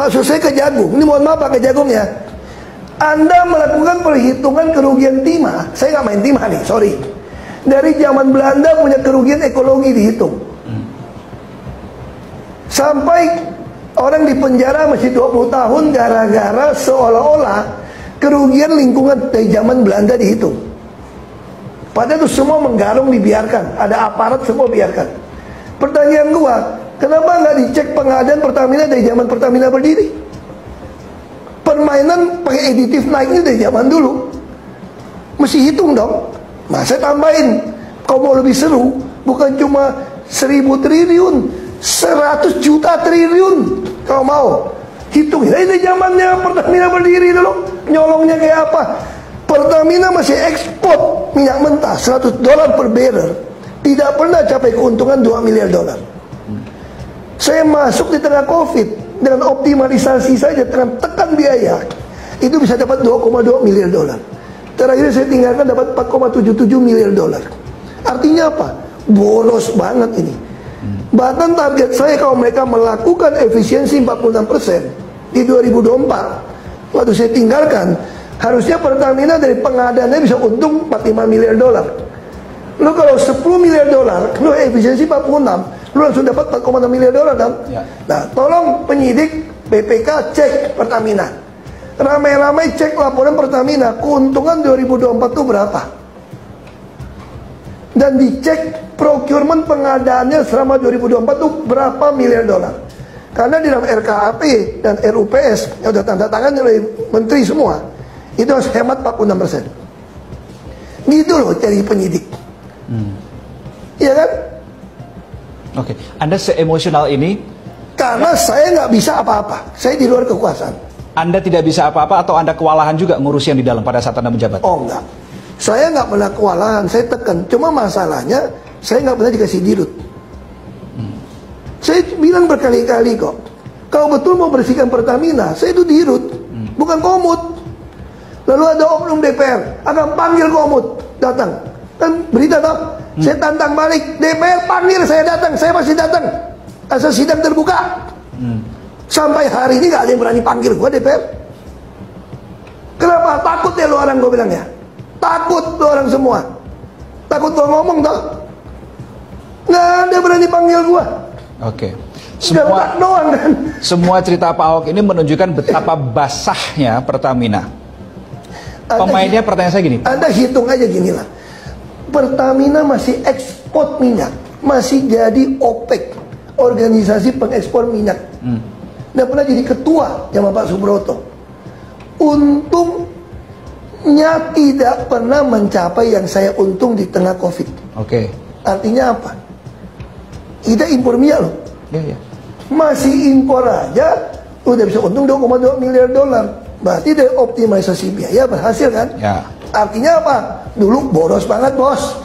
Maksud saya Kejagung, ini mohon maaf Pak Kejagung ya, Anda melakukan perhitungan kerugian timah. Saya nggak main timah nih, sorry. Dari zaman Belanda punya kerugian ekologi dihitung. Sampai orang di penjara masih 20 tahun gara-gara seolah-olah kerugian lingkungan dari zaman Belanda dihitung. Padahal itu semua menggarung dibiarkan, ada aparat semua biarkan. Pertanyaan gua, kenapa nggak dicek pengadaan Pertamina dari zaman Pertamina berdiri? Permainan pakai aditif naiknya dari zaman dulu. Mesti hitung dong. Nah saya tambahin, kalau mau lebih seru, bukan cuma 1000 triliun, 100 juta triliun. Kalau mau hitung, ini zamannya Pertamina berdiri dulu, nyolongnya kayak apa? Pertamina masih ekspor minyak mentah $100 per barrel, tidak pernah capai keuntungan $2 miliar. Saya masuk di tengah Covid dengan optimalisasi saja, dengan tekan biaya, itu bisa dapat $2,2 miliar. Terakhir saya tinggalkan dapat $4,77 miliar. Artinya apa? Boros banget ini. Bahkan target saya kalau mereka melakukan efisiensi 46% di 2024, waktu saya tinggalkan, harusnya Pertamina dari pengadaannya bisa untung $45 miliar. Lu kalau $10 miliar, lu efisiensi 46, lu langsung dapat $4,6 miliar kan? Ya. Nah, tolong penyidik BPK cek Pertamina. Ramai-ramai cek laporan Pertamina, keuntungan 2024 itu berapa? Dan dicek procurement pengadaannya selama 2024 itu berapa miliar dolar. Karena di dalam RKAP dan RUPS yang sudah tanda tangan oleh menteri semua, itu harus hemat 46%. Gitu loh cari penyidik. Iya kan? Oke, Anda se-emosional ini? Karena saya nggak bisa apa-apa. Saya di luar kekuasaan. Anda tidak bisa apa-apa atau Anda kewalahan juga ngurus yang di dalam pada saat Anda menjabat? Oh enggak. Saya nggak pernah kewalahan, saya tekan. Cuma masalahnya, saya nggak pernah dikasih dirut. Saya bilang berkali-kali kok, kalau betul mau bersihkan Pertamina, saya itu dirut, bukan komut. Lalu ada oknum DPR akan panggil komut, datang. Kan berita toh, saya tantang balik, DPR panggil saya datang, saya masih datang. Asal sidang terbuka. Sampai hari ini gak ada yang berani panggil gua DPR. Kenapa? Takut ya lu orang, gua bilang ya. Takut lu orang semua. Takut gua ngomong toh. Nggak ada berani panggil gua. Oke. Semua cerita Pak Ahok ini menunjukkan betapa basahnya Pertamina. Pemainnya, pertanyaan saya gini, Anda hitung aja gini lah. Pertamina masih ekspor minyak, masih jadi OPEC, organisasi pengekspor minyak. Dan pernah jadi ketua zaman Pak Subroto. Untungnya tidak pernah mencapai yang saya untung di tengah Covid. Oke. Artinya apa? Kita impor minyak loh. Ya. Masih impor aja udah bisa untung $2,2 miliar. Berarti dari optimalisasi biaya berhasil kan? Ya. Artinya apa? Dulu boros banget bos.